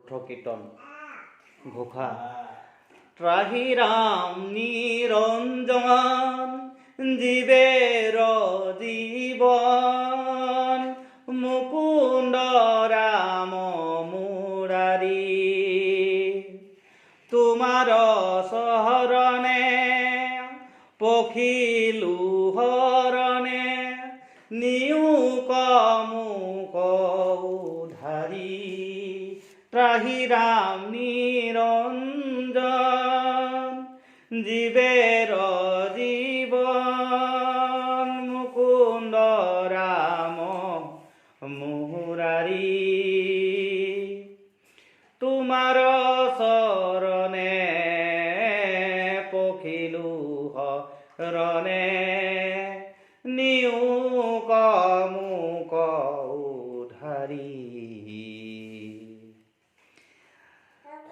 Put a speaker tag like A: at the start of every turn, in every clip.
A: শুদ্ধ কীৰ্তন ঘোষা ত্ৰাহি ৰাম নিৰঞ্জন জীৱেৰ জীৱন মুকুন্দ ৰাম মুৰাৰী তোমাৰ চৰণে পখিলো হৰণে নিয়োক মোক উধাৰি ত্ৰাহি ৰাম নিৰঞ্জন জীৱেৰ জীৱন মুকুন্দ ৰাম মুৰাৰী তোমাৰ চৰণে পখিলো হৰণে নিয়োক মোক উধাৰি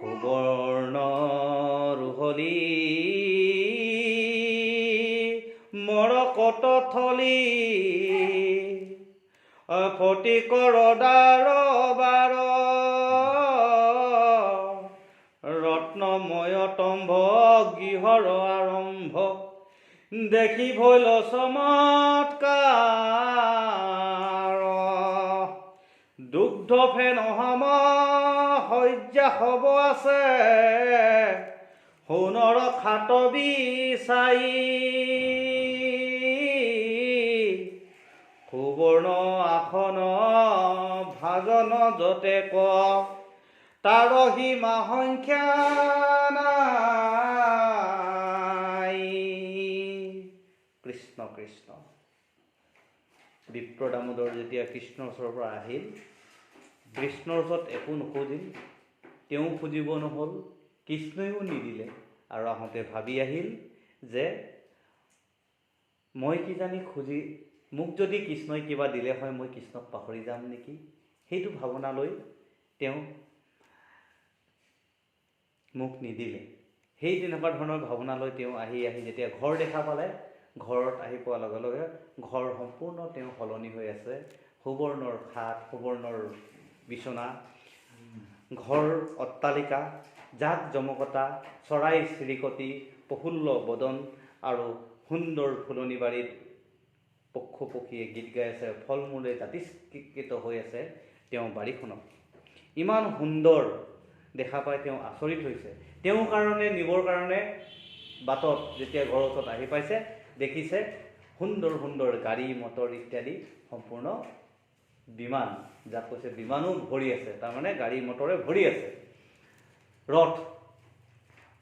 A: সুবৰ্ণ ৰুহলি মৰকত থলি ফটিকৰ দাৰ বাৰ ৰত্নময় তম্ভ গৃহৰ আৰম্ভ দেখি ভৈল চমৎকাৰ দুগ্ধ ফেন সম শয্যা হব আছে সোণৰ খাট বিচাৰি সুবৰ্ণ আসন ভাজন যতে ক তাৰ সীমা সংখ্যা নাই। কৃষ্ণ কৃষ্ণ। বিপ্ৰ দামোদৰ যেতিয়া কৃষ্ণৰ ওচৰৰ পৰা আহিল, কৃষ্ণৰ ওচৰত একো নুখুজিল, তেওঁ খুজিব নহ'ল, কৃষ্ণইও নিদিলে, আৰু আহোঁতে ভাবি আহিল যে মই কিজানি খুজি মোক যদি কৃষ্ণই কিবা দিলে হয় মই কৃষ্ণক পাহৰি যাম নেকি, সেইটো ভাৱনা লৈ তেওঁ মোক নিদিলে। সেই তেনেকুৱা ধৰণৰ ভাৱনা লৈ তেওঁ আহি যেতিয়া ঘৰ দেখা পালে, ঘৰত আহি পোৱাৰ লগে লগে ঘৰ সম্পূৰ্ণ তেওঁ সলনি হৈ আছে। সুবৰ্ণৰ খাট, সুবৰ্ণৰ বিচনা, ঘৰ অট্টালিকা, জাক জমকতা, চৰাই চিৰিকটি, প্ৰফুল্ল বদন আৰু সুন্দৰ ফুলনি বাৰীত পশু পক্ষীয়ে গীত গাই আছে, ফল মূলে জাতিস্কৃত হৈ আছে। তেওঁ বাৰীখনক ইমান সুন্দৰ দেখা পাই তেওঁ আচৰিত হৈছে। তেওঁৰ কাৰণে নিবৰ কাৰণে বাটত যেতিয়া ঘৰৰ ওচৰত আহি পাইছে, দেখিছে সুন্দৰ সুন্দৰ গাড়ী মটৰ ইত্যাদি সম্পূৰ্ণ বিমান, যাক কৈছে বিমানো ভৰি আছে, তাৰমানে গাড়ী মটৰে ভৰি আছে,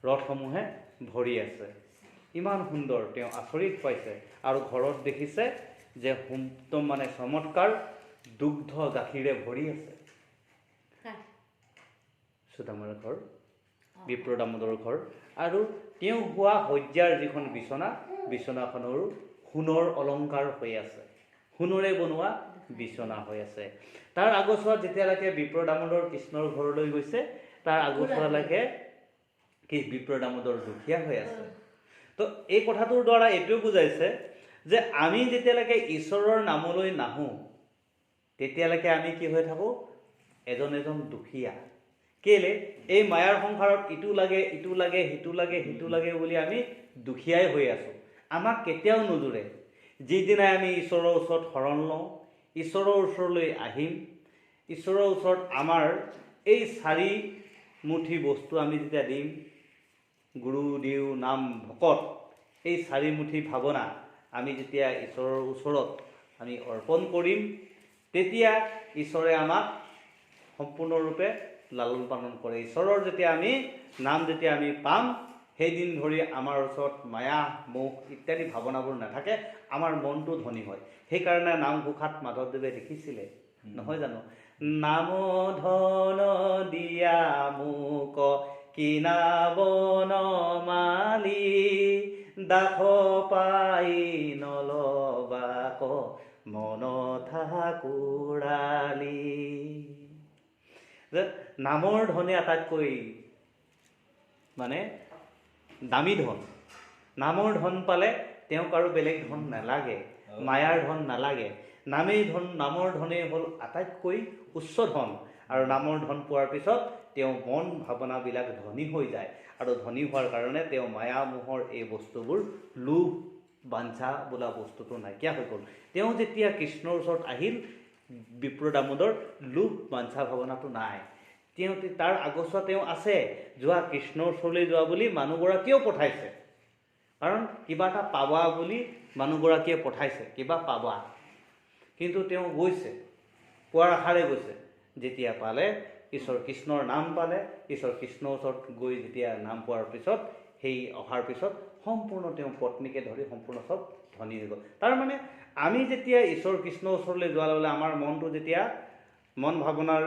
A: ৰথসমূহে ভৰি আছে। ইমান সুন্দৰ তেওঁ আচৰিত পাইছে। আৰু ঘৰত দেখিছে যে একদম মানে চমৎকাৰ দুগ্ধ গাখীৰে ভৰি আছে। সুদামাৰ ঘৰ, বিপ্ৰ দামোদৰৰ ঘৰ। আৰু তেওঁ হোৱা শয্যাৰ যিখন বিচনা, বিচনাখনৰো সোণৰ অলংকাৰ হৈ আছে, সোণৰে বনোৱা বিচনা হৈ আছে। তাৰ আগছোৱাত যেতিয়ালৈকে বিপ্ৰ দামোদৰ কৃষ্ণৰ ঘৰলৈ গৈছে, তাৰ আগছোৱালৈকে কি বিপ্ৰ দামোদৰ দুখীয়া হৈ আছে। তো এই কথাটোৰ দ্বাৰা এইটোও বুজাইছে যে আমি যেতিয়ালৈকে ঈশ্বৰৰ নামলৈ নাহোঁ, তেতিয়ালৈকে আমি কি হৈ থাকোঁ? এজন এজন দুখীয়া। কেলে? এই মায়াৰ সংসাৰত ইটো লাগে, ইটো লাগে, সিটো লাগে, সিটো লাগে বুলি আমি দুখীয়াই হৈ আছোঁ। আমাক কেতিয়াও নুজুৰে। যিদিনাই আমি ঈশ্বৰৰ ওচৰত শৰণ লওঁ, ঈশ্বৰৰ ওচৰলৈ আহিম, ঈশ্বৰৰ ওচৰত আমাৰ এই চাৰি মুঠি বস্তু আমি যেতিয়া দিম, গুৰু দেও নাম ভকত, এই চাৰিমুঠি ভাৱনা আমি যেতিয়া ঈশ্বৰৰ ওচৰত আমি অৰ্পণ কৰিম, তেতিয়া ঈশ্বৰে আমাক সম্পূৰ্ণৰূপে লালন পালন কৰে। ঈশ্বৰৰ যেতিয়া আমি নাম যেতিয়া আমি পাম, সেইদিন ধৰি আমাৰ ওচৰত মায়া মোহ ইত্যাদি ভাৱনাবোৰ নাথাকে, আমাৰ মনটো ধনী হয়। সেইকাৰণে নামঘোষাত মাধৱদেৱে লিখিছিলে, নহয় জানো? নাম ধন দিয়া মোক কিনাব নমালি, দাস পাই নলবাক মন ঠাকুৰালি। যে নামৰ ধনে আটাইতকৈ মানে দামী ধন। নামৰ ধন পালে তেওঁক আৰু বেলেগ ধন নালাগে, মায়াৰ ধন নালাগে। নামেই ধন, নামৰ ধনেই হ'ল আটাইতকৈ উচ্চ ধন। আৰু নামৰ ধন পোৱাৰ পিছত তেওঁ মন ভাৱনাবিলাক ধনী হৈ যায় আৰু ধনী হোৱাৰ কাৰণে তেওঁ মায়া মোহৰ এই বস্তুবোৰ লোভ বাঞ্ছা বোলা বস্তুটো নাইকিয়া হৈ গ'ল। তেওঁ যেতিয়া কৃষ্ণৰ ওচৰত আহিল বিপ্ৰ দামোদৰ লোভ বাঞ্ছা ভাৱনাটো নাই। তেওঁ তাৰ আগছোৱা তেওঁ আছে, যোৱা কৃষ্ণৰ ওচৰলৈ যোৱা বুলি মানুহগৰাকীয়েও পঠাইছে, কাৰণ কিবা এটা পাবা বুলি মানুহগৰাকীয়ে পঠাইছে, কিবা পাবা। কিন্তু তেওঁ গৈছে, পোৱাৰ আশাৰে গৈছে। যেতিয়া পালে ঈশ্বৰ কৃষ্ণৰ নাম পালে, ঈশ্বৰ কৃষ্ণৰ ওচৰত গৈ যেতিয়া নাম পোৱাৰ পিছত, সেই অহাৰ পিছত সম্পূৰ্ণ তেওঁ পত্নীকে ধৰি সম্পূৰ্ণ চব ধনী হৈ গ'ল। তাৰমানে আমি যেতিয়া ঈশ্বৰ কৃষ্ণৰ ওচৰলৈ যোৱাৰ লগে আমাৰ মনটো যেতিয়া মন ভাৱনাৰ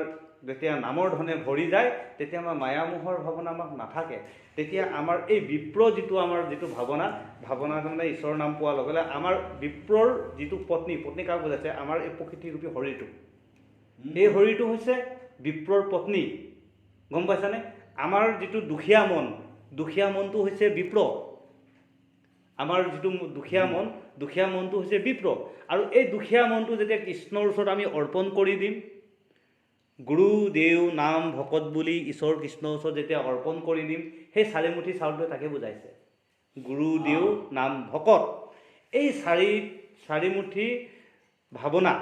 A: যেতিয়া নামৰ ধনে ভৰি যায়, তেতিয়া আমাৰ মায়ামোহৰ ভাৱনা আমাক নাথাকে। তেতিয়া আমাৰ এই বিপ্ৰ আমাৰ যিটো ভাৱনা তাৰমানে ঈশ্বৰৰ নাম পোৱাৰ লগে লগে আমাৰ বিপ্ৰৰ যিটো পত্নী কাক বুজাইছে? আমাৰ এই প্ৰকৃতিৰূপী শৰীৰটো। এই শৰীৰটো হৈছে বিপ্ৰৰ পত্নী, গম পাইছানে? আমাৰ যিটো দুখীয়া মনটো হৈছে বিপ্ৰ। আমাৰ যিটো দুখীয়া মনটো হৈছে বিপ্ৰ। আৰু এই দুখীয়া মনটো যেতিয়া কৃষ্ণৰ ওচৰত আমি অৰ্পণ কৰি দিম, গুৰু দেও নাম ভকত বুলি ঈশ্বৰ কৃষ্ণৰ ওচৰত যেতিয়া অৰ্পণ কৰি দিম, সেই চাৰিমুঠি চাউলটোৱে তাকে বুজাইছে, গুৰু দেও নাম ভকত। এই চাৰিমুঠি ভাৱনা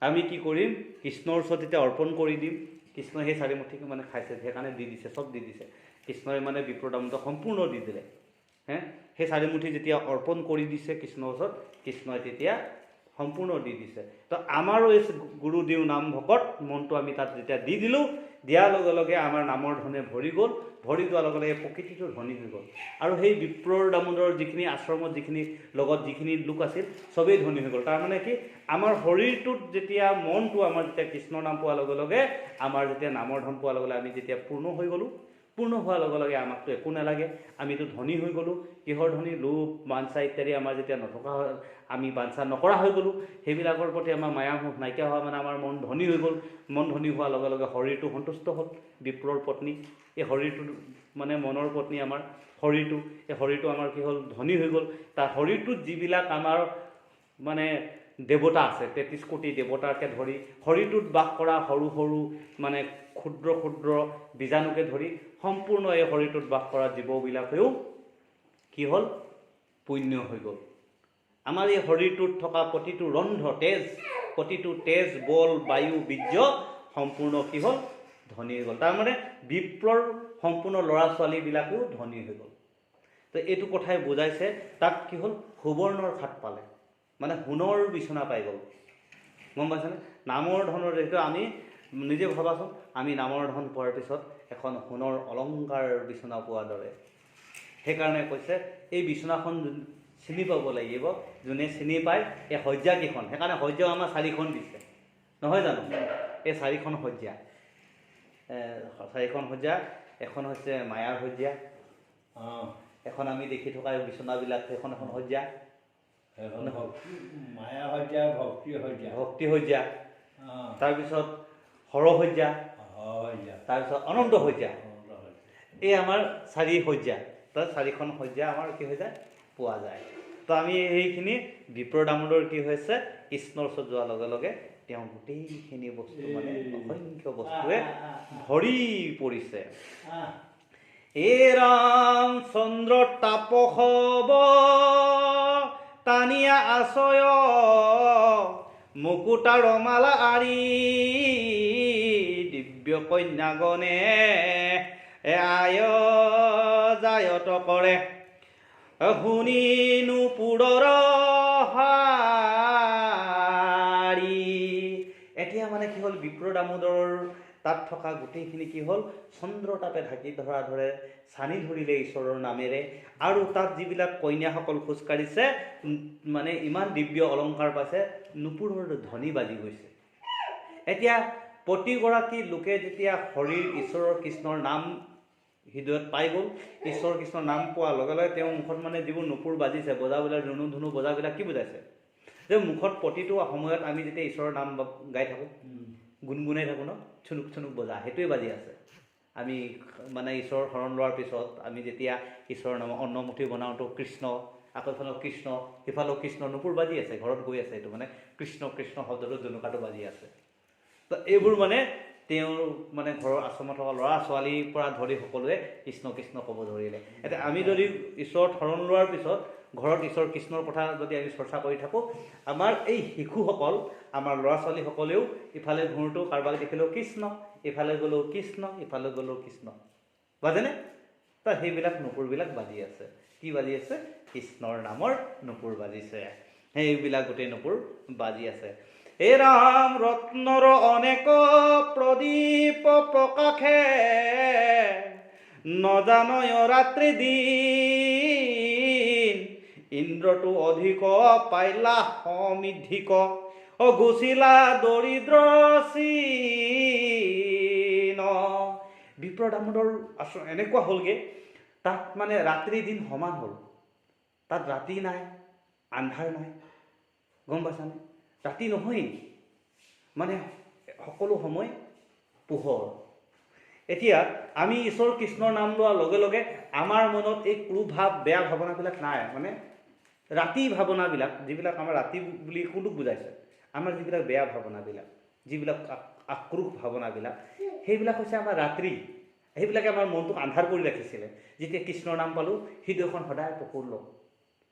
A: আমি কি কৰিম? কৃষ্ণৰ ওচৰত যেতিয়া অৰ্পণ কৰি দিম, কৃষ্ণই সেই চাৰিমুঠিকে মানে খাইছে, সেইকাৰণে দি দিছে, চব দি দিছে। কৃষ্ণই মানে বিপ্ৰ দামোদৰক সম্পূৰ্ণ দি দিলে। সেই চাৰিমুঠি যেতিয়া অৰ্পণ কৰি দিছে কৃষ্ণৰ ওচৰত, কৃষ্ণই তেতিয়া সম্পূৰ্ণ দি দিছে। তো আমাৰো এই গুৰু দেও নাম ভকত মনটো আমি তাত যেতিয়া দি দিলোঁ, দিয়াৰ লগে লগে আমাৰ নামৰ ধনে ভৰি গ'ল। ভৰি যোৱাৰ লগে লগে প্ৰকৃতিটো ধনী হৈ গ'ল। আৰু সেই বিপ্ৰৰ দামোদৰৰ যিখিনি আশ্ৰমত লগত যিখিনি লোক আছিল, চবেই ধনী হৈ গ'ল। তাৰমানে কি? আমাৰ শৰীৰটোত যেতিয়া মনটো আমাৰ যেতিয়া কৃষ্ণৰ নাম পোৱাৰ লগে লগে, আমাৰ যেতিয়া নামৰ ধন পোৱাৰ লগে লগে আমি যেতিয়া পূৰ্ণ হৈ গ'লোঁ, পূৰ্ণ হোৱাৰ লগে লগে আমাকতো একো নালাগে, আমিতো ধনী হৈ গ'লোঁ। কিহৰ ধনী? লোভ বাঞ্ছা ইত্যাদি আমাৰ যেতিয়া নথকা হয়, আমি বাঞ্ছা নকৰা হৈ গ'লোঁ, সেইবিলাকৰ প্ৰতি আমাৰ মায়ামোহ নাইকিয়া হোৱা মানে আমাৰ মন ধনী হৈ গ'ল। মন ধনী হোৱাৰ লগে লগে শৰীৰটো সন্তুষ্ট হ'ল। বিপ্ৰৰ পত্নী এই শৰীৰটো মানে মনৰ পত্নী আমাৰ শৰীৰটো, এই শৰীৰটো আমাৰ কি হ'ল? ধনী হৈ গ'ল। তাৰ শৰীৰটোত যিবিলাক আমাৰ মানে দেৱতা আছে, 33 কোটি দেৱতাকে ধৰি শৰীৰটোত বাস কৰা সৰু সৰু মানে ক্ষুদ্ৰ বীজাণুকে ধৰি সম্পূৰ্ণ এই শৰীৰটোত বাস কৰা জীৱবিলাকেও কি হ'ল? পুণ্য হৈ গ'ল। আমাৰ এই শৰীৰটোত থকা প্ৰতিটো ৰন্ধ্ৰ প্ৰতিটো তেজ বল বায়ু বীৰ্য সম্পূৰ্ণ কি হ'ল? ধনী হৈ গ'ল। তাৰমানে বিপ্ৰৰ সম্পূৰ্ণ ল'ৰা ছোৱালীবিলাকেও ধনী হৈ গ'ল। তো এইটো কথাই বুজাইছে, তাক কি হ'ল? সুবৰ্ণৰ খাট পালে, মানে সোণৰ বিচনা পাই গ'ল, গম পাইছেনে? নামৰ ধনৰ যিহেতু আমি নিজে ভাবাচোন, আমি নামৰ ধন পোৱাৰ পিছত এখন সোণৰ অলংকাৰ বিচনা পোৱাৰ দৰে। সেইকাৰণে কৈছে এই বিচনাখন চিনি পাব লাগিব, যোনে চিনি পায় এই শয্যাকেইখন। সেইকাৰণে শয্যাও আমাৰ 4খন দিছে, নহয় জানো? এই 4খন শয্যা, এখন হৈছে মায়াৰ শয্যা, এখন আমি দেখি থকা বিচনাবিলাক সেইখন এখন শয্যা,
B: মায়া শয্যা,
A: ভক্তি শয্যা, তাৰপিছত হৰশয্যা, তাৰপিছত অনন্ত শয্যা। এই আমাৰ 4 শয্যা। তো 4খন শয্যা আমাৰ কি হৈ যায়? পোৱা যায়। তো আমি সেইখিনি বিপ্ৰ দামোদৰ কি হৈছে? কৃষ্ণৰ ওচৰত যোৱাৰ লগে লগে তেওঁ গোটেইখিনি বস্তু মানে অসংখ্য বস্তুৱে ভৰি পৰিছে। এ ৰামচন্দ্ৰ তাপসব টানিয়া আশয় মুকুতাৰ মালা আৰি দিব্য কন্যাগণে আয় জায়ত কৰে শুনি নুপুৰৰ হাৰি। এতিয়া মানে কি হ'ল? বিপ্ৰ দামোদৰৰ তাত থকা গোটেইখিনি কি হ'ল? চন্দ্ৰতাপে ঢাকি ধৰে, চানি ধৰিলে ঈশ্বৰৰ নামেৰে। আৰু তাত যিবিলাক কন্যাসকল খোজকাঢ়িছে, মানে ইমান দিব্য অলংকাৰ পাইছে, নুপুৰৰ ধ্বনি বাজি গৈছে। এতিয়া প্ৰতিগৰাকী লোকে যেতিয়া শৰীৰ ঈশ্বৰৰ কৃষ্ণৰ নাম হৃদয়ত পাই গ'ল, ঈশ্বৰ কৃষ্ণৰ নাম পোৱাৰ লগে লগে তেওঁৰ মুখত মানে যিবোৰ নুপুৰ বাজিছে, বজাবিলাক ৰুণু ধুনু বজাবিলাক কি বুজাইছে? যে মুখত প্ৰতিটো সময়ত আমি যেতিয়া ঈশ্বৰৰ নাম গাই থাকোঁ, গুণগুণাই থাকোঁ ন, চুনুক চুনুক বজা, সেইটোৱে বাজি আছে। আমি মানে ঈশ্বৰৰ শৰণ লোৱাৰ পিছত আমি যেতিয়া ঈশ্বৰৰ নাম অন্নমুঠি বনাওঁতো কৃষ্ণ, আকৌ ইফালেও কৃষ্ণ, সিফালেও কৃষ্ণ, নুপুৰ বাজি আছে, ঘৰত গৈ আছে। এইটো মানে কৃষ্ণ কৃষ্ণ শব্দটো জুনুকাটো বাজি আছে। তো এইবোৰ মানে তেওঁৰ মানে ঘৰৰ আশ্ৰমত থকা ল'ৰা ছোৱালীৰ পৰা ধৰি সকলোৱে কৃষ্ণ কৃষ্ণ ক'ব ধৰিলে। এতিয়া আমি যদি ঈশ্বৰৰ শৰণ লোৱাৰ পিছত ঘৰত ঈশ্বৰ কৃষ্ণৰ কথা যদি আমি চৰ্চা কৰি থাকোঁ, আমাৰ এই শিশুসকল, আমাৰ ল'ৰা ছোৱালীসকলেও ইফালে ঘূৰোঁতেও কাৰোবাক দেখিলেও কৃষ্ণ, ইফালে গ'লেও কৃষ্ণ, ইফালে গ'লেও কৃষ্ণ, বাজেনে? তো সেইবিলাক নুপুৰবিলাক বাজি আছে। কি বাজি আছে? কৃষ্ণৰ নামৰ নুপুৰ বাজিছে। সেইবিলাক গোটেই নুপুৰ বাজি আছে। হে ৰাম ৰত্নৰ অনেক প্ৰদীপ প্ৰকাশে, নজানয় ৰাত্ৰি দিন, ইন্দ্ৰটো অধিক পাইলা সমৃদ্ধিক, গুচিলা দৰিদ্ৰ চিন। বিপ্ৰ দামোদৰ এনেকুৱা হ'লগৈ, তাত মানে ৰাত্ৰি দিন সমান হ'ল। তাত ৰাতি নাই, আন্ধাৰ নাই, গম পাইছানে? ৰাতি নহয়, মানে সকলো সময় পোহৰ। এতিয়া আমি ঈশ্বৰ কৃষ্ণৰ নাম লোৱাৰ লগে লগে আমাৰ মনত এই কুভাৱ, বেয়া ভাৱনাবিলাক নাই। মানে ৰাতি ভাৱনাবিলাক, যিবিলাক আমাৰ ৰাতি বুলি কোনটোক বুজাইছে? আমাৰ যিবিলাক বেয়া ভাৱনাবিলাক, যিবিলাক আক্ৰোশ ভাৱনাবিলাক, সেইবিলাক হৈছে আমাৰ ৰাত্ৰি। সেইবিলাকে আমাৰ মনটোক আন্ধাৰ কৰি ৰাখিছিলে। যেতিয়া কৃষ্ণৰ নাম পালোঁ, হৃদয়খন সদায় প্ৰফুল্ল,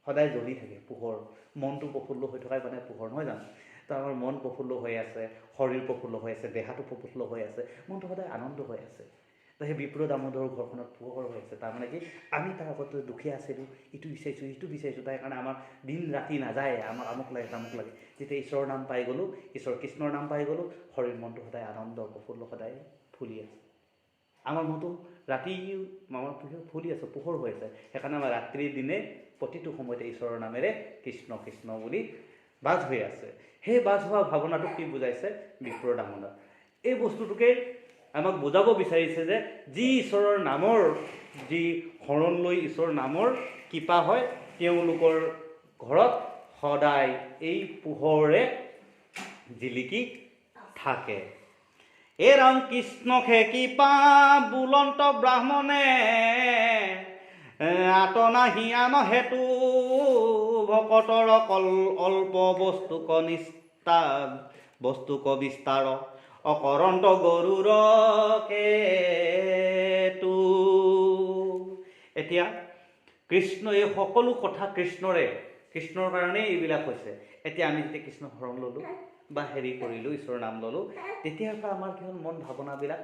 A: সদায় জ্বলি থাকে পোহৰ। মনটো প্ৰফুল্ল হৈ থকাই মানে পোহৰ, নহয় জানো? তো আমাৰ মন প্ৰফুল্ল হৈ আছে, শৰীৰ প্ৰফুল্ল হৈ আছে, দেহাটো প্ৰফুল্ল হৈ আছে, মনটো সদায় আনন্দ হৈ আছে। তো সেই বিপ্ৰ দামোদৰ ঘৰখনত পোহৰ হৈ আছে। তাৰমানে কি, আমি তাৰ আগতে দুখীয়া আছিলোঁ, ইটো বিচাৰিছোঁ সিটো বিচাৰিছোঁ, তাৰ কাৰণে আমাৰ দিন ৰাতি নাযায়, আমাৰ আমুক লাগে তামুক লাগে। যেতিয়া ঈশ্বৰৰ নাম পাই গ'লোঁ, ঈশ্বৰ কৃষ্ণৰ নাম পাই গ'লোঁ, শৰীৰ মনটো সদায় আনন্দ প্ৰফুল্ল, সদায় ফুলি আছে। আমাৰ মনটো ৰাতি আমাৰ ফুলি আছে, পোহৰ হৈ আছে। সেইকাৰণে আমাৰ ৰাত্ৰি দিনে প্ৰতিটো সময়তে ঈশ্বৰৰ নামেৰে কৃষ্ণ কৃষ্ণ বুলি বাজ হৈ আছে। সেই বাজ হোৱা ভাৱনাটোক কি বুজাইছে? বিপ্ৰ দামোদৰ। এই বস্তুটোকে আমাক বুজাব বিচাৰিছে যে যি ঈশ্বৰৰ নামৰ, যি শৰণ লৈ ঈশ্বৰৰ নামৰ কৃপা হয়, তেওঁলোকৰ ঘৰত সদায় এই পোহৰে জিলিকি থাকে। এ ৰাম কৃষ্ণকে কৃপা বুলন্ত ব্ৰাহ্মণে, আতনা হিয়ান হেতু ভকতৰ অল্প বস্তুক নিস্তাৰ, বস্তুক বিস্তাৰ, অকৰন্ত গৰুৰ কেতু। এতিয়া কৃষ্ণ, এই সকলো কথা কৃষ্ণৰ কাৰণেই এইবিলাক হৈছে। এতিয়া আমি যেতিয়া কৃষ্ণ শৰণ ল'লোঁ বা হেৰি কৰিলোঁ, ঈশ্বৰৰ নাম ল'লোঁ, তেতিয়াৰ পৰা আমাৰ কি হ'ল, মন ভাৱনাবিলাক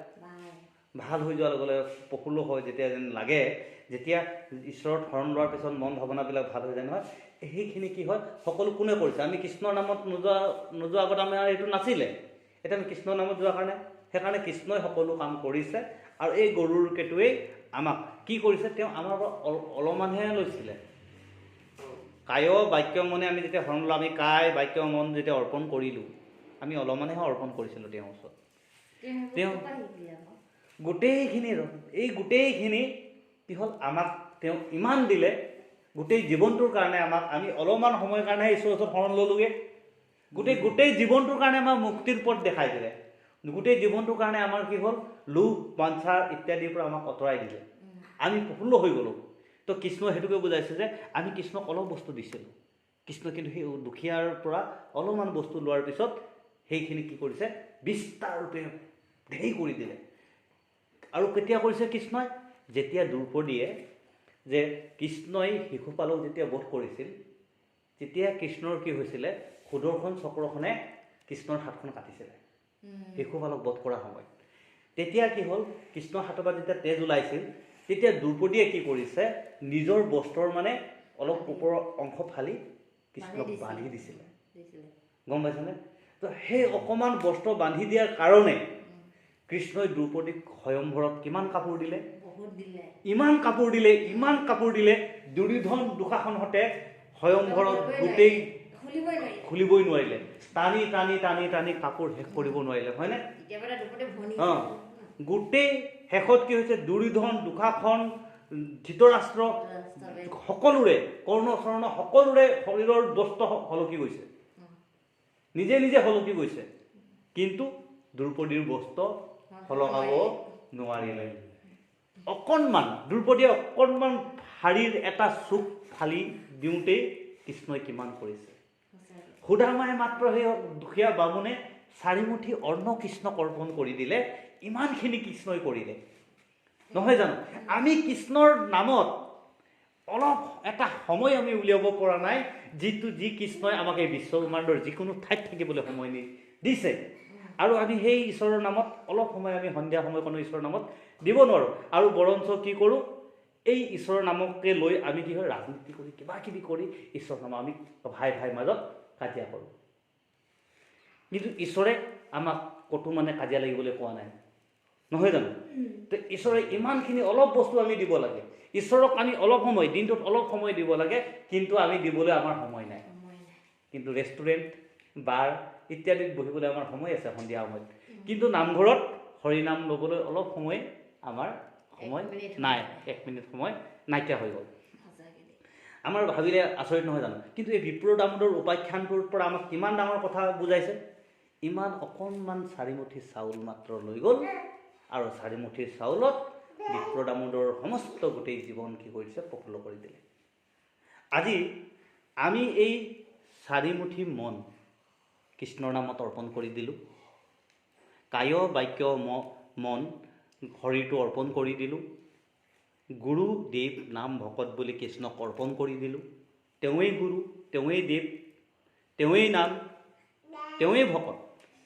A: ভাল হৈ যোৱাৰ লগে লগে প্ৰফুল্ল হয়। যেতিয়া যেন লাগে, যেতিয়া ঈশ্বৰৰ শৰণ লোৱাৰ পিছত মন ভাৱনাবিলাক ভাল হৈ যায় নহয়, সেইখিনি কি হয়, সকলো কোনে কৰিছে? আমি কৃষ্ণৰ নামত নোযোৱা আগত আমাৰ এইটো নাছিলে। এতিয়া আমি কৃষ্ণৰ নামত যোৱাৰ কাৰণে, সেইকাৰণে কৃষ্ণই সকলো কাম কৰিছে। আৰু এই গৰুৰ কেতুৱে আমাক কি কৰিছে? তেওঁ আমাৰ পৰা অলপমানহে লৈছিলে। কায় বাক্য মনে আমি যেতিয়া শৰণ ল'লোঁ, আমি কায় বাক্য মন যেতিয়া অৰ্পণ কৰিলোঁ, আমি অলপমানহে অৰ্পণ কৰিছিলোঁ তেওঁৰ ওচৰত। তেওঁ গোটেইখিনি কি হ'ল, আমাক তেওঁ ইমান দিলে, গোটেই জীৱনটোৰ কাৰণে আমাক, আমি অলপমান সময়ৰ কাৰণেহে ঈশ্বৰৰ ওচৰত শৰণ ল'লোগৈ। গোটেই জীৱনটোৰ কাৰণে আমাৰ মুক্তিৰ পথ দেখাই দিলে। গোটেই জীৱনটোৰ কাৰণে আমাৰ কি হ'ল, লোভ বাঞ্ছা ইত্যাদিৰ পৰা আমাক আঁতৰাই দিলে। আমি প্ৰফুল্ল হৈ গ'লোঁ। তো কৃষ্ণই সেইটোকে বুজাইছে যে আমি কৃষ্ণক অলপ বস্তু দিছিলোঁ, কৃষ্ণ কিন্তু সেই দুখীয়াৰ পৰা অলপমান বস্তু লোৱাৰ পিছত সেইখিনি কি কৰিছে? বিস্তাৰৰূপে ধেই কৰি দিলে। আৰু কেতিয়া কৰিছে কৃষ্ণই? যেতিয়া দ্ৰৌপদীয়ে, যে কৃষ্ণই শিশুপালক যেতিয়া বধ কৰিছিল, তেতিয়া কৃষ্ণৰ কি হৈছিলে? সুদৰ্শন চক্ৰখনে কৃষ্ণৰ হাতখন কাটিছিলে শিশুপালক বধ কৰাৰ সময়ত। তেতিয়া কি হ'ল? কৃষ্ণৰ হাতৰ পৰা যেতিয়া তেজ ওলাইছিল, তেতিয়া দ্ৰৌপদীয়ে কি কৰিছে? নিজৰ বস্ত্ৰৰ মানে অলপ ওপৰৰ অংশ ফালি কৃষ্ণক বান্ধি দিছিলে, গম পাইছেনে? তো সেই অকণমান বস্ত্ৰ বান্ধি দিয়াৰ কাৰণে কৃষ্ণই দ্ৰৌপদীক স্বয়ংভৰত কিমান কাপোৰ দিলে? ইমান কাপোৰ দিলে, দুৰ্যোধন দুঃশাসনহঁতে স্বয়ংভৰত গোটেই খুলিবই নোৱাৰিলে। টানি কাপোৰ শেষ কৰিব নোৱাৰিলে, হয়নে? গোটেই শেষত কি হৈছে? দুৰ্যোধন, দুঃশাসন, ধৃতৰাষ্ট্ৰ সকলোৰে, কৰ্ণ চৰ্ণ সকলোৰে শৰীৰৰ বস্ত্ৰ সলকি গৈছে, নিজে সলকি গৈছে, কিন্তু দ্ৰৌপদীৰ বস্ত্ৰ সলকাব নোৱাৰিলে। অকণমান দ্ৰৌপদীয়ে অকণমান শাৰীৰ এটা চুক ফালি দিওঁতেই কৃষ্ণই কিমান কৰিছে। সুদামাই মাত্ৰ সেই দুখীয়া বামুণে চাৰিমুঠি অন্ন কৃষ্ণক অৰ্পণ কৰি দিলে ইমানখিনি কৃষ্ণই কৰিলে, নহয় জানো? আমি কৃষ্ণৰ নামত অলপ এটা সময় আমি উলিয়াব পৰা নাই, যি কৃষ্ণই আমাক এই বিশ্বব্ৰহ্মাণ্ডৰ যিকোনো ঠাইত থাকিবলৈ সময় দিছে। আৰু আমি সেই ঈশ্বৰৰ নামত অলপ সময় আমি সন্ধিয়া সময়কণো ঈশ্বৰৰ নামত দিব নোৱাৰোঁ। আৰু বৰঞ্চ কি কৰোঁ, এই ঈশ্বৰৰ নামকে লৈ আমি কি হয় ৰাজনীতি কৰি কিবা কিবি কৰি ঈশ্বৰৰ নাম আমি ভাই মাজত কাজিয়া কৰোঁ। কিন্তু ঈশ্বৰে আমাক ক'তো মানে কাজিয়া লাগিবলৈ কোৱা নাই, নহয় জানো? তো ঈশ্বৰে ইমানখিনি অলপ বস্তু আমি দিব লাগে। ঈশ্বৰক আমি অলপ সময়, দিনটোত অলপ সময় দিব লাগে, কিন্তু আমি দিবলৈ আমাৰ সময় নাই। কিন্তু ৰেষ্টুৰেণ্ট, বাৰ ইত্যাদিত বহিবলৈ আমাৰ সময় আছে সন্ধিয়া সময়ত, কিন্তু নামঘৰত হৰিনাম ল'বলৈ অলপ সময় আমাৰ সময় নাই, 1 মিনিট সময় নাইকিয়া হৈ গ'ল। আমাৰ ভাবিলে আচৰিত নহয় জানো? কিন্তু এই বিপ্ৰ দামোদৰ উপাখ্যানটোৰ পৰা আমাক কিমান ডাঙৰ কথা বুজাইছে। ইমান অকণমান 4 মুঠি চাউল মাত্ৰ লৈ গ'ল, আৰু 4 মুঠিৰ চাউলত বিপ্ৰ দামোদৰ সমস্ত গোটেই জীৱন কি কৰিছে, প্ৰফুল্ল কৰি দিলে। আজি আমি এই 4 মুঠি মন কৃষ্ণৰ নামত অৰ্পণ কৰি দিলোঁ, কায় বাক্য মন শৰীৰটো অৰ্পণ কৰি দিলোঁ, গুৰু দেৱ নাম ভকত বুলি কৃষ্ণক অৰ্পণ কৰি দিলোঁ। তেওঁৱেই গুৰু, তেওঁৱেই দেৱ, তেওঁৱেই নাম, তেওঁৱেই ভকত,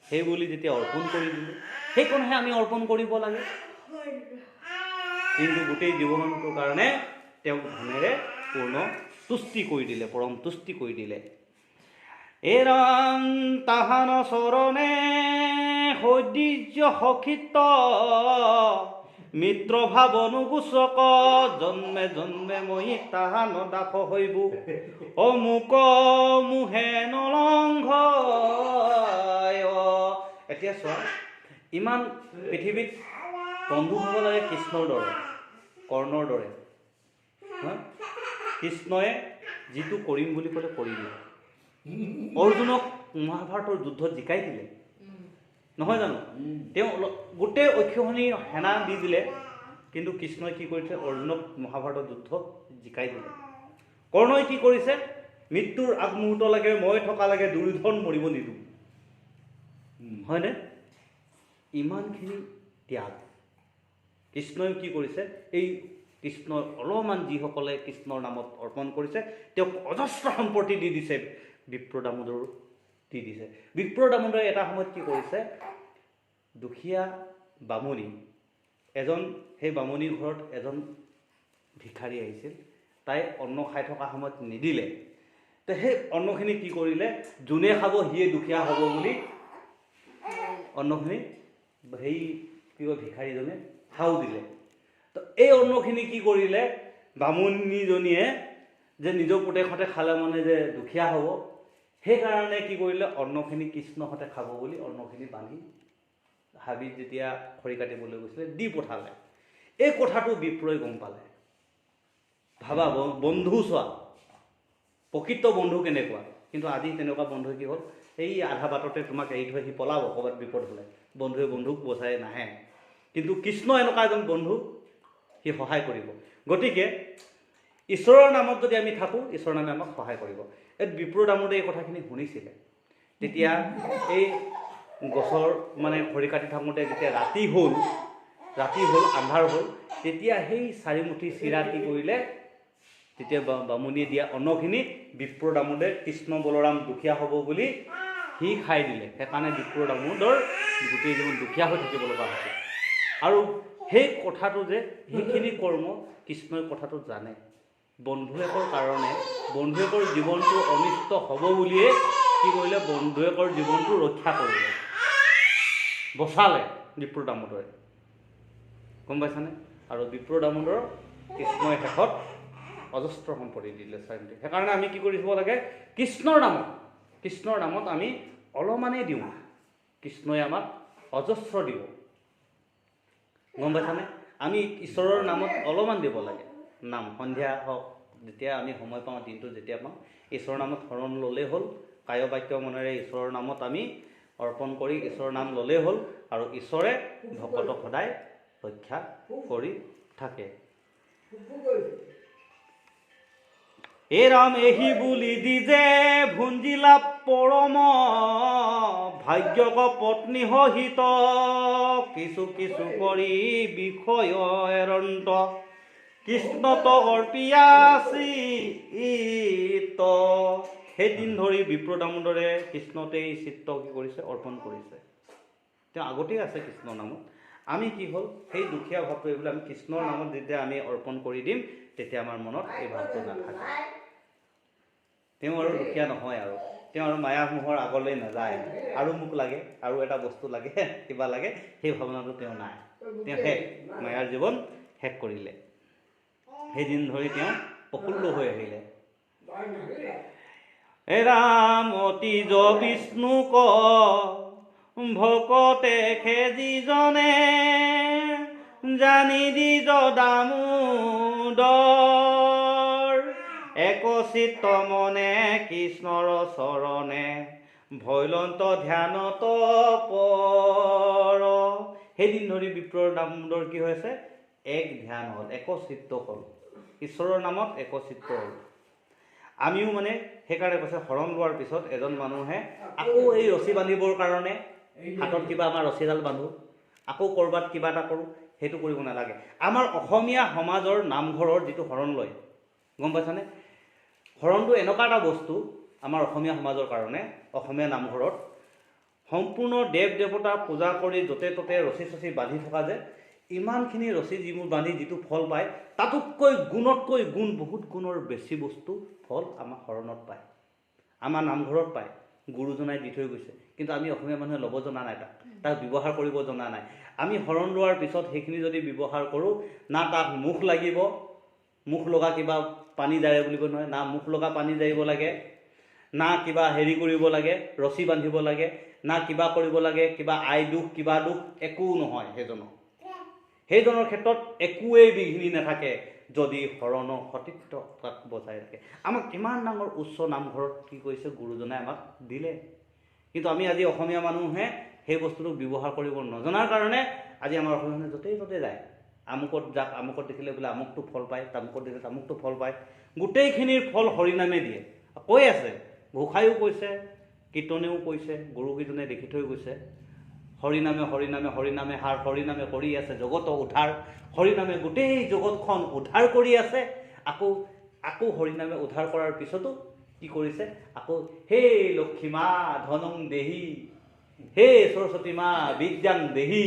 A: সেই বুলি যেতিয়া অৰ্পণ কৰি দিলোঁ, সেইকণহে আমি অৰ্পণ কৰিব লাগে। কিন্তু গোটেই জীৱনটোৰ কাৰণে তেওঁক ধনেৰে পূৰ্ণ তুষ্টি কৰি দিলে, পৰম তুষ্টি কৰি দিলে। এৰাং তাহান চৰণে সৌন্দৰ্য সখিত, মিত্ৰ ভাৱ অনুগোচক, জন্মে জন্মে মই তাহান দাস হৈবো, অমুক মোহে নলংঘ। এতিয়া চোৱা, ইমান পৃথিৱীত বন্ধু হ'ব লাগে কৃষ্ণৰ দৰে, কৰ্ণৰ দৰে। কৃষ্ণই যিটো কৰিম বুলি ক'লে কৰি দিলে। অৰ্জুনক মহাভাৰতৰ যুদ্ধত জিকাই দিলে, নহয় জানো? তেওঁ গোটেই অক্ষৌহিণী সেনা দি দিলে, কিন্তু কৃষ্ণই কি কৰিছে, অৰ্জুনক মহাভাৰতৰ যুদ্ধত জিকাই দিলে। কৰ্ণই কি কৰিছে, মৃত্যুৰ আগমুহূৰ্তলৈকে মই থকালৈকে দুৰ্যোধন মৰিব নিদিওঁ, হয়নে? ইমানখিনি ত্যাগ কৃষ্ণই কি কৰিছে, এই কৃষ্ণৰ অলপমান যিসকলে কৃষ্ণৰ নামত অৰ্পণ কৰিছে, তেওঁক অজস্ৰ সম্পত্তি দি দিছে, বিপ্ৰ দামোদৰ দি দিছে। বিপ্ৰ দামোদৰে এটা সময়ত কি কৰিছে, দুখীয়া বামুণী এজন, সেই বামুণীৰ ঘৰত এজন ভিক্ষাৰী আহিছিল, তাই অন্ন খাই থকা সময়ত নিদিলে। তো সেই অন্নখিনি কি কৰিলে, যোনে খাব সিয়ে দুখীয়া হ'ব বুলি অন্নখিনি সেই কি কয় ভিক্ষাৰীজনে খাও দিলে। তো এই অন্নখিনি কি কৰিলে, বামুণীজনীয়ে যে নিজৰ পুতেকহঁতে খালে মানে যে দুখীয়া হ'ব, সেইকাৰণে কি কৰিলে, অন্নখিনি কৃষ্ণহঁতে খাব বুলি অন্নখিনি বান্ধি হাবিত যেতিয়া খৰি কাটিবলৈ গৈছিলে দি পঠালে। এই কথাটো বিপ্ৰই গম পালে। ভাবা বন্ধু, চোৱা প্ৰকৃত বন্ধু কেনেকুৱা। কিন্তু আজি তেনেকুৱা বন্ধু কি হ'ল, এই আধা বাটতে তোমাক এৰি থৈ সি পলাব ক'ৰবাত বিপদ হ'লে, বন্ধুৱে বন্ধুক বচাই নাহে। কিন্তু কৃষ্ণ এনেকুৱা এজন বন্ধু, সি সহায় কৰিব। গতিকে ঈশ্বৰৰ নামত যদি আমি থাকোঁ, ঈশ্বৰৰ নামে আমাক সহায় কৰিব। এই বিপ্ৰ দামোদৰে এই কথাখিনি শুনিছিলে। তেতিয়া এই গছৰ মানে খৰি কাটি থাকোঁতে যেতিয়া ৰাতি হ'ল, আন্ধাৰ হ'ল, তেতিয়া সেই 4 মুঠি চিৰা কি কৰিলে, তেতিয়া বামুণীয়ে দিয়া অন্নখিনি বিপ্ৰ দামোদৰে কৃষ্ণ বলৰাম দুখীয়া হ'ব বুলি সি খাই দিলে। সেইকাৰণে বিপ্ৰ দামোদৰ গোটেই জীৱন দুখীয়া হৈ থাকিব লগা হৈছে। আৰু সেই কথাটো যে, সেইখিনি কৰ্ম কৃষ্ণই কথাটো জানে। বন্ধুৱেকৰ কাৰণে, বন্ধুৱেকৰ জীৱনটো অনিষ্ট হ'ব বুলিয়ে কি কৰিলে, বন্ধুৱেকৰ জীৱনটো ৰক্ষা কৰিলে, বচালে বিপ্ৰ দামোদৰে, গম পাইছানে? আৰু বিপ্ৰ দামোদৰ কৃষ্ণই শেষত অজস্ৰ সম্পত্তি দিলে। সেইকাৰণে আমি কি কৰিব লাগে, কৃষ্ণৰ নামত আমি অলপমানেই দিওঁ, কৃষ্ণই আমাক অজস্ৰ দিব, গম পাইছানে? আমি ঈশ্বৰৰ নামত অলপমান দিব লাগে। নাম সন্ধিয়া হওক, যেতিয়া আমি সময় পাওঁ, দিনটো যেতিয়া পাওঁ, ঈশ্বৰৰ নামত শৰণ ল'লেই হ'ল। কায় বাক্য মনেৰে ঈশ্বৰৰ নামত আমি অৰ্পণ কৰি ঈশ্বৰৰ নাম ল'লেই হ'ল, আৰু ঈশ্বৰে ভকতক সদায় ৰক্ষা কৰি থাকে। এ ৰাম এহি বুলি দিজে ভুঞ্জিলা পৰম ভাগ্যক পত্নী সহিত কিছু কিছু কৰি বিষয় এৰন্ত কৃষ্ণত অৰ্পিয়াছি সেইদিন ধৰি বিপ্ৰ দামোদৰে কৃষ্ণতেই চিত্ত কি কৰিছে অৰ্পণ কৰিছে। তেওঁ আগতেই আছে কৃষ্ণৰ নামত। আমি কি হ'ল সেই দুখীয়া ভাৱটো এইবিলাক আমি কৃষ্ণৰ নামত যেতিয়া আমি অৰ্পণ কৰি দিম তেতিয়া আমাৰ মনত এই ভাৱটো নাথাকে। তেওঁ আৰু দুখীয়া নহয়, আৰু তেওঁ আৰু মায়ামোহৰ আগলৈ নাযায় আৰু মোক লাগে আৰু এটা বস্তু লাগে কিবা লাগে, সেই ভাৱনাটো তেওঁ নাই। তেওঁ শেষ, মায়াৰ জীৱন শেষ কৰিলে। সেইদিন ধৰি তেওঁ প্ৰফুল্ল হৈ আহিলে। হে ৰাম অতিজ বিষ্ণুক ভকতে যিজনে জানি দিজ দামোদৰ একচিত্ত মনে কৃষ্ণৰ চৰণে ভৈলন্ত ধ্যানত পৰ। সেইদিন ধৰি বিপ্ৰৰ দামোদৰ কি হৈছে? এক ধ্যান হ'ল, একচিত্ত হ'ল, ঈশ্বৰৰ নামত একচিত্ত হ'ল। আমিও মানে সেইকাৰণে কৈছে শৰণ লোৱাৰ পিছত এজন মানুহে আকৌ এই ৰছী বান্ধিবৰ কাৰণে হাতত কিবা আমাৰ ৰছীডাল বান্ধো, আকৌ ক'ৰবাত কিবা এটা কৰোঁ, সেইটো কৰিব নালাগে। আমাৰ অসমীয়া সমাজৰ নামঘৰৰ যিটো শৰণ লয়, গম পাইছানে? শৰণটো এনেকুৱা এটা বস্তু আমাৰ অসমীয়া সমাজৰ কাৰণে, অসমীয়া নামঘৰত সম্পূৰ্ণ দেৱ দেৱতা পূজা কৰি য'তে ত'তে ৰছী চছী বান্ধি থকা যে, ইমানখিনি ৰছী যিবোৰ বান্ধি যিটো ফল পায়, তাতোতকৈ গুণতকৈ গুণ, বহুত গুণৰ বেছি বস্তু ফল আমাৰ শৰণত পায়, আমাৰ নামঘৰত পায়। গুৰুজনাই দি থৈ গৈছে, কিন্তু আমি অসমীয়া মানুহে ল'ব জনা নাই, তাক ব্যৱহাৰ কৰিব জনা নাই। আমি শৰণ লোৱাৰ পিছত সেইখিনি যদি ব্যৱহাৰ কৰোঁ, না তাক মুখ লাগিব, মুখ লগা কিবা পানী জাৰে বুলিব নহয়, না মুখ লগা পানী জাৰিব লাগে, না কিবা হেৰি কৰিব লাগে, ৰছী বান্ধিব লাগে, না কিবা কৰিব লাগে, কিবা আই দুখ কিবা দুখ একো নহয়। সেইজনৰ ক্ষেত্ৰত একোৱেই বিঘিনি নাথাকে যদি শৰণৰ সতীত্ব তাক বজাই ৰাখে। আমাক কিমান ডাঙৰ উচ্চ নামঘৰত কি কৰিছে গুৰুজনাই আমাক দিলে, কিন্তু আমি আজি অসমীয়া মানুহে সেই বস্তুটো ব্যৱহাৰ কৰিব নজনাৰ কাৰণে আজি আমাৰ অসমীয়া মানুহে য'তেই ত'তে যায়, আমুকত যাক, আমুকত দেখিলে বোলে আমুকটো ফল পায়, তামুকত দেখিলে তামুকটো ফল পায়, গোটেইখিনিৰ ফল হৰিনামে দিয়ে। কৈ আছে, ঘোষায়ো কৈছে, কীৰ্তনেও কৈছে, গুৰুকেইজনে দেখি থৈ গৈছে, হৰিনামে হৰিনামে হৰিনামে হাৰ, হৰিনামে কৰি আছে জগত উদ্ধাৰ, হৰিনামে গোটেই জগতখন উদ্ধাৰ কৰি আছে। আকৌ হৰিনামে উদ্ধাৰ কৰাৰ পিছতো কি কৰিছে? আকৌ হে লক্ষ্মী মা ধনং দেহি, হে সৰস্বতী মা বিদ্যাং দেহি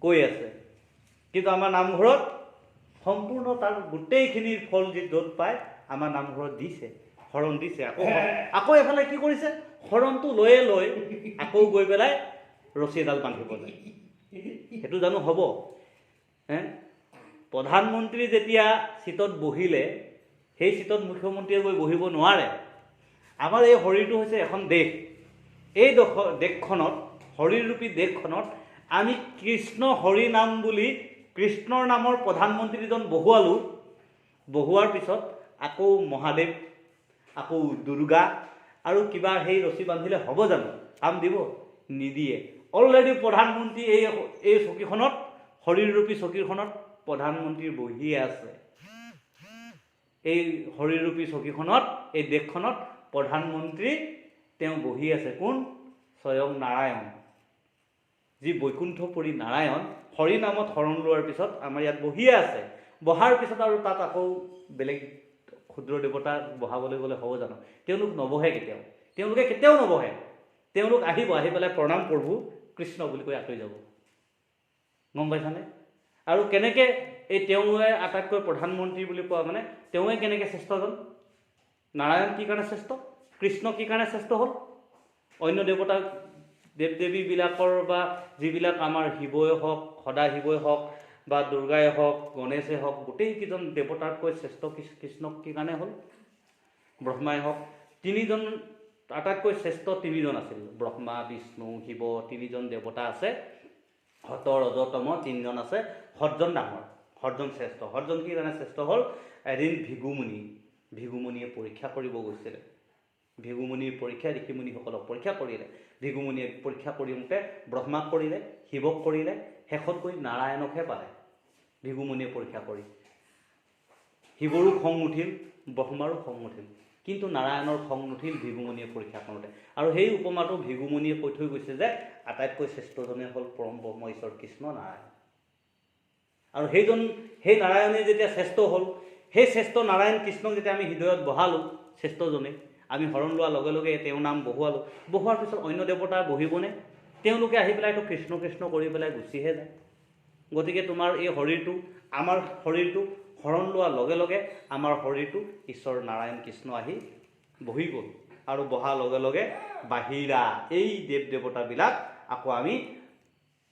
A: কৈ আছে। কিন্তু আমাৰ নামঘৰত সম্পূৰ্ণ তাৰ গোটেইখিনিৰ ফল যি য'ত পায় আমাৰ নামঘৰত দিছে, শৰণ দিছে। আকৌ এফালে কি কৰিছে? শৰণটো লৈ আকৌ গৈ পেলাই ৰছী এডাল বান্ধিব যায়। সেইটো জানো হ'ব? প্ৰধানমন্ত্ৰী যেতিয়া চিটত বহিলে, সেই চিটত মুখ্যমন্ত্ৰীয়ে গৈ বহিব নোৱাৰে। আমাৰ এই শৰীৰটো হৈছে এখন দেশ। এই দেশখনত, শৰীৰৰূপী দেশখনত আমি কৃষ্ণ হৰি নাম বুলি কৃষ্ণৰ নামৰ প্ৰধানমন্ত্ৰীজন বহুৱালোঁ। বহুৱাৰ পিছত আকৌ মহাদেৱ, আকৌ দুৰ্গা আৰু কিবা সেই ৰছী বান্ধিলে হ'ব জানো? কাম দিব? নিদিয়ে। অলৰেডি প্ৰধানমন্ত্ৰী এই চকীখনত, শৰীৰৰূপী চকীখনত প্ৰধানমন্ত্ৰী বহিয়ে আছে। এই শৰীৰৰূপী চকীখনত, এই দেশখনত প্ৰধানমন্ত্ৰী তেওঁ বহি আছে। কোন? স্বয়ং নাৰায়ণ, যি বৈকুণ্ঠপুৰী নাৰায়ণ হৰি নামত শৰণ লোৱাৰ পিছত আমাৰ ইয়াত বহিয়ে আছে। বহাৰ পিছত আৰু তাত আকৌ বেলেগ ক্ষুদ্ৰ দেৱতা বহাবলৈ গ'লে হ'ব জানো? তেওঁলোক নবহে কেতিয়াও, তেওঁলোকে কেতিয়াও নবহে। তেওঁলোক আহিব, আহি পেলাই প্ৰণাম প্ৰভু কৃষ্ণ বুলি কৈ আঁতৰি যাব। গম পাইছানে? আৰু কেনেকৈ এই তেওঁৱে আটাইতকৈ প্ৰধানমন্ত্ৰী বুলি কোৱা মানে তেওঁৱে কেনেকৈ শ্ৰেষ্ঠজন? নাৰায়ণ কি কাৰণে শ্ৰেষ্ঠ? কৃষ্ণ কি কাৰণে শ্ৰেষ্ঠ হ'ল? অন্য দেৱতা দেৱ দেৱীবিলাকৰ বা যিবিলাক আমাৰ শিৱই হওক, সদাশিৱই হওক বা দুৰ্গাই হওক, গণেশে হওক, গোটেইকেইজন দেৱতাতকৈ শ্ৰেষ্ঠ কৃষ্ণক কি কাৰণে হ'ল? ব্ৰহ্মাই হওক, তিনিজন আটাইতকৈ শ্ৰেষ্ঠ তিনিজন আছিল, ব্ৰহ্মা বিষ্ণু শিৱ, তিনিজন দেৱতা আছে। হত ৰজতম তিনিজন আছে, হতজন ডাঙৰ, হতজন শ্ৰেষ্ঠ। হতজন কি কাৰণে শ্ৰেষ্ঠ হ'ল? এদিন ভিগুমুনিয়ে পৰীক্ষা কৰিব গৈছিলে। ভিগুমুনিৰ পৰীক্ষা ঋষিমুনিসকলক পৰীক্ষা কৰিলে। ভিগুমুনিয়ে পৰীক্ষা কৰোঁতে ব্ৰহ্মাক কৰিলে, শিৱক কৰিলে, শেষত গৈ নাৰায়ণকহে পালে ভিগুমুনিয়ে পৰীক্ষা কৰি। শিৱৰো খং উঠিল, ব্ৰহ্মাৰো খং নুঠিল, কিন্তু নাৰায়ণৰ খং নুঠিল ভৃগুমুনিয়ে পৰীক্ষা কৰোঁতে। আৰু সেই উপমাটো ভৃগুমুনিয়ে কৈ থৈ গৈছে যে আটাইতকৈ শ্ৰেষ্ঠজনে হ'ল পৰম ব্ৰহ্ম ঈশ্বৰ কৃষ্ণ নাৰায়ণ। আৰু সেই নাৰায়ণে যেতিয়া শ্ৰেষ্ঠ হ'ল, সেই শ্ৰেষ্ঠ নাৰায়ণ কৃষ্ণক যেতিয়া আমি হৃদয়ত বহালোঁ, শ্ৰেষ্ঠজনে আমি শৰণ লোৱাৰ লগে লগে তেওঁৰ নাম বহুৱালোঁ। বহুৱাৰ পিছত অন্য দেৱতা বহিবনে? তেওঁলোকে আহি পেলাইতো কৃষ্ণ কৃষ্ণ কৰি পেলাই গুচিহে যায়। গতিকে তোমাৰ এই শৰীৰটো, আমাৰ শৰীৰটো শৰণ লোৱাৰ লগে লগে আমাৰ শৰীৰটো ঈশ্বৰ নাৰায়ণ কৃষ্ণ আহি বহি গ'ল। আৰু বহাৰ লগে লগে বাহিৰা এই দেৱ দেৱতাবিলাক আকৌ আমি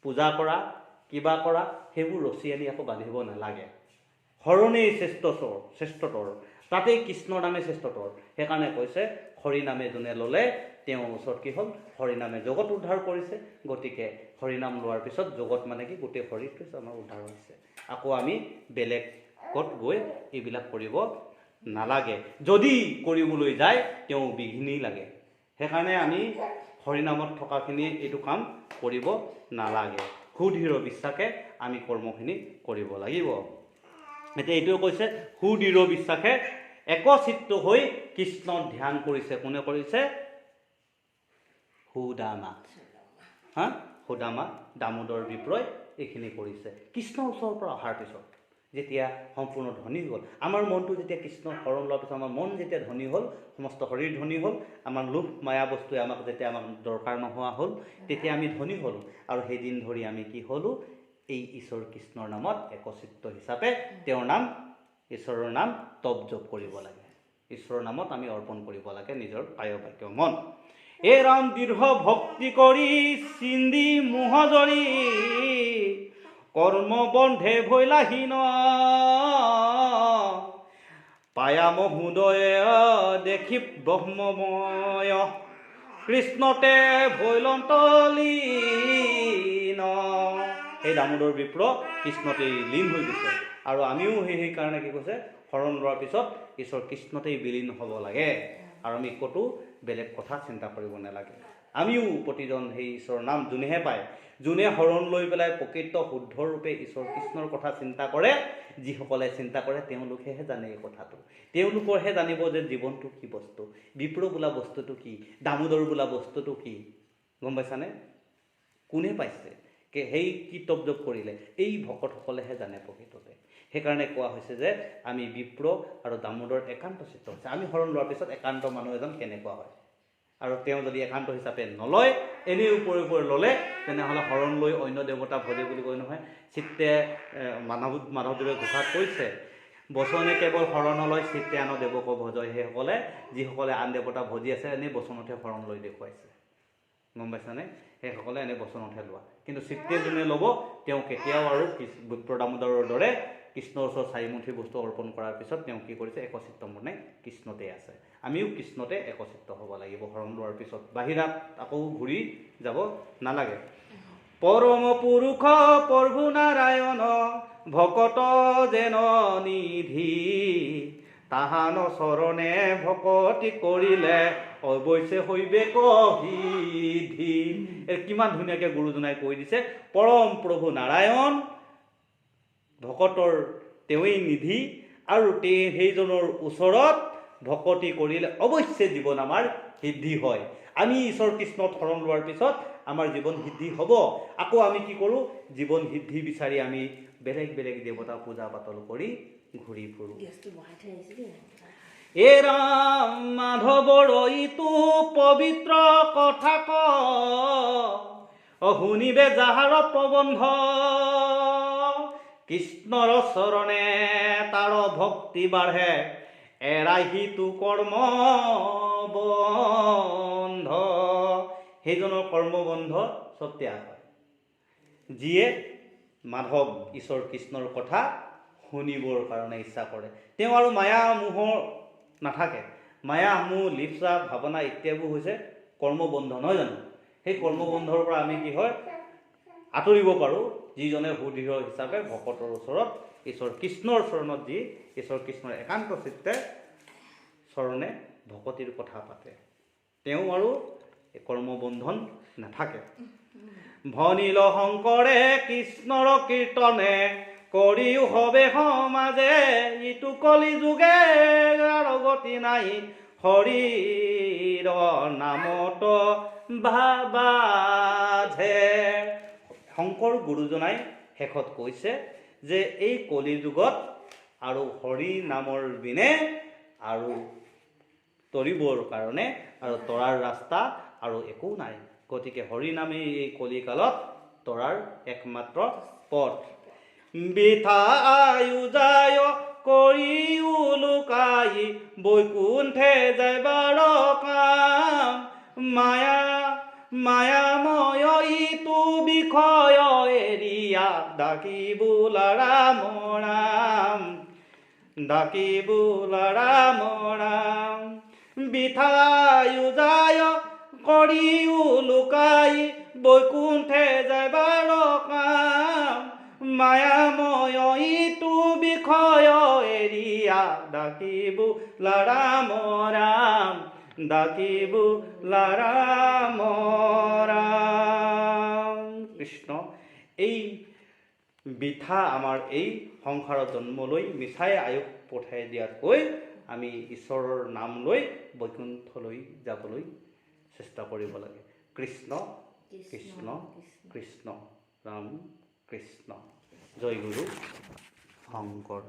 A: পূজা কৰা, কিবা কৰা, সেইবোৰ ৰচি আনি আকৌ বান্ধিব নালাগে। শৰণেই শ্ৰেষ্ঠতৰ, তাতেই কৃষ্ণৰ নামে শ্ৰেষ্ঠতৰ। সেইকাৰণে কৈছে হৰি নামে যোনে ল'লে তেওঁৰ ওচৰত কি হ'ল? হৰি নামে জগত উদ্ধাৰ কৰিছে। গতিকে হৰি নাম লোৱাৰ পিছত জগত মানে কি? গোটেই শৰীৰটো আমাৰ উদ্ধাৰ হৈছে। আকৌ আমি বেলেগত গৈ এইবিলাক কৰিব নালাগে। যদি কৰিবলৈ যায় তেওঁ বিঘিনি লাগে। সেইকাৰণে আমি হৰিনামত থকাখিনিয়ে এইটো কাম কৰিব নালাগে। সুদৃঢ় বিশ্বাসে আমি কৰ্মখিনি কৰিব লাগিব। এতিয়া এইটোৱে কৈছে সুদৃঢ় বিশ্বাসে একচিত্ত হৈ কৃষ্ণক ধ্যান কৰিছে। কোনে কৰিছে? সুদামা। সুদামা, দামোদৰ বিপ্ৰই এইখিনি কৰিছে। কৃষ্ণৰ ওচৰৰ পৰা অহাৰ পিছত যেতিয়া সম্পূৰ্ণ ধনী হ'ল, আমাৰ মনটো যেতিয়া কৃষ্ণৰ শৰণ লোৱাৰ পিছত আমাৰ মন যেতিয়া ধনী হ'ল, সমস্ত শৰীৰ ধনী হ'ল, আমাৰ লোভ মায়া বস্তুৱে আমাক দৰকাৰ নোহোৱা হ'ল, তেতিয়া আমি ধনী হ'লোঁ। আৰু সেইদিন ধৰি আমি কি হ'লোঁ? এই ঈশ্বৰ কৃষ্ণৰ নামত একচিত্ত হিচাপে তেওঁৰ নাম, ঈশ্বৰৰ নাম তপ জপ কৰিব লাগে। ঈশ্বৰৰ নামত আমি অৰ্পণ কৰিব লাগে নিজৰ কায় বাক্য মন। এই ৰাম দৃঢ় ভক্তি কৰি চিন্দি মোহজৰি, কৰ্ম বন্ধে ভৈলাহীন, পায়া মহোদয় দেখি ব্ৰহ্মময়, কৃষ্ণতে ভৈলন্তলীন। সেই দামোদৰ বিপ্ৰ কৃষ্ণতেই লীন হৈ গৈছে। আৰু আমিও সেইকাৰণে কি কৈছে? শৰণ লোৱাৰ পিছত ঈশ্বৰ কৃষ্ণতেই বিলীন হ'ব লাগে। আৰু আমি ক'তো বেলেগ কথা চিন্তা কৰিব নালাগে। আমিও প্ৰতিজন সেই ঈশ্বৰৰ নাম যোনেহে পায়, যোনে শৰণ লৈ পেলাই প্ৰকৃত শুদ্ধ ৰূপে ঈশ্বৰ কৃষ্ণৰ কথা চিন্তা কৰে, যিসকলে চিন্তা কৰে তেওঁলোকেহে জানে এই কথাটো। তেওঁলোকৰহে জানিব যে জীৱনটো কি বস্তু, বিপ্ৰ বোলা বস্তুটো কি, দামোদৰ বোলা বস্তুটো কি। গম পাইছানে? কোনে পাইছে? সেই কি তপ জপ কৰিলে? এই ভকতসকলেহে জানে প্ৰকৃততে। সেইকাৰণে কোৱা হৈছে যে আমি বিপ্ৰ আৰু দামোদৰ একান্ত চিত্ত হৈছে। আমি শৰণ লোৱাৰ পিছত একান্ত মানুহ এজন কেনেকুৱা হয়? আৰু তেওঁ যদি একান্ত হিচাপে নলয়, এনেই ওপৰে ওপৰে ল'লে, তেনেহ'লে শৰণ লৈ অন্য দেৱতা ভজে বুলি কয় নহয়। চিত্তে মাধৱদেৱে ঘোষাত কৈছে, বচনে কেৱল শৰণ লয়, চিত্তে আন দেৱক ভজয়। সেইসকলে যিসকলে আন দেৱতা ভজি আছে, এনেই বচনতহে শৰণ লৈ দেখুৱাইছে। গম পাইছানে? সেইসকলে এনেই বচনতহে লোৱা। কিন্তু চিত্তে যোনে ল'ব, তেওঁ কেতিয়াও আৰু বিপ্ৰ দামোদৰৰ দৰে কৃষ্ণৰ ওচৰত চাৰিমুঠি বস্তু অৰ্পণ কৰাৰ পিছত তেওঁ কি কৰিছে? একচিত্ত মনে কৃষ্ণতে আছে। আমিও কৃষ্ণতে একচিত্ত হ'ব লাগিব শৰণ লোৱাৰ পিছত। বাহিৰাত আকৌ ঘূৰি যাব নালাগে। পৰম পুৰুষ প্ৰভু নাৰায়ণ, ভকত যেন নিধি, তাহান চৰণে ভকতি কৰিলে, অৱশ্যে হৈবে কহিধি। কিমান ধুনীয়াকৈ গুৰুজনাই কৈ দিছে। পৰম প্ৰভু নাৰায়ণ, ভকতৰ তেওঁৱেই নিধি, আৰু সেইজনৰ ওচৰত ভকতি কৰিলে অৱশ্যে জীৱন আমাৰ সিদ্ধি হয়। আমি ঈশ্বৰ কৃষ্ণত শৰণ লোৱাৰ পিছত আমাৰ জীৱন সিদ্ধি হ'ব। আকৌ আমি কি কৰোঁ? জীৱন সিদ্ধি বিচাৰি আমি বেলেগ বেলেগ দেৱতা পূজা পাতল কৰি ঘূৰি ফুৰোঁ। এ ৰাম মাধৱৰ ইটো পবিত্ৰ কথা ক, শুনিবে যাহাৰ প্ৰবন্ধ, কৃষ্ণৰ চৰণে তাৰ ভক্তি বাঢ়ে, এৰাই সিটো কৰ্ম বন্ধ। সেইজনৰ কৰ্মবন্ধ চব ত্যাগ হয়, যিয়ে মাধৱ ঈশ্বৰ কৃষ্ণৰ কথা শুনিবৰ কাৰণে ইচ্ছা কৰে। তেওঁ আৰু মায়া মোহ নাথাকে। মায়া মোহ লিপ্সা ভাৱনা ইত্যাদিবোৰ হৈছে কৰ্মবন্ধ, নহয় জানো? সেই কৰ্মবন্ধৰ পৰা আমি কি হয়? আঁতৰিব পাৰোঁ, যিজনে সুদৃঢ় হিচাপে ভকতৰ ওচৰত ঈশ্বৰ কৃষ্ণৰ চৰণত যি ঈশ্বৰ কৃষ্ণৰ একান্ত চিত্তে চৰণে ভকতিৰ কথা পাতে, তেওঁ আৰু কৰ্মবন্ধন নাথাকে। ভনিল শংকৰে কৃষ্ণৰ কীৰ্তনে, কৰিও হবে সমাজে ইটো কলি যুগে আৰু গতি নাই হৰিৰ নামত ভাবাধে। শংকৰ গুৰুজনাই শেষত কৈছে যে এই কলি যুগত আৰু হৰি নামৰ বিনে আৰু তৰিবৰ কাৰণে আৰু তৰাৰ ৰাস্তা আৰু একো নাই। গতিকে হৰি নামেই এই কলিকালত তৰাৰ একমাত্ৰ পথ। বৃথা আয়ু যায় কৰিও লুকাই বৈকুণ্ঠে যাইবাৰ কাম মায়াময় ইটো বিষয় এৰিয়া ডাকিবোল ৰাম ৰাম ডাকিবোল ৰাম ৰাম। বৃথা আয়ু যায় কৰিও লুকাই বৈকুণ্ঠে যাইবাৰ কাম মায়াময় ইটো বিষয় এৰিয়া ডাকিবোল ৰাম ৰাম ডাকিবোল ৰাম ৰাম। কৃষ্ণ এই বৃথা আমাৰ এই সংসাৰত জন্ম লৈ মিছাই আয়ুস পঠাই দিয়াতকৈ আমি ঈশ্বৰৰ নাম লৈ বৈকুণ্ঠলৈ যাবলৈ চেষ্টা কৰিব লাগে। কৃষ্ণ কৃষ্ণ কৃষ্ণ ৰাম কৃষ্ণ। জয় গুৰু শংকৰ।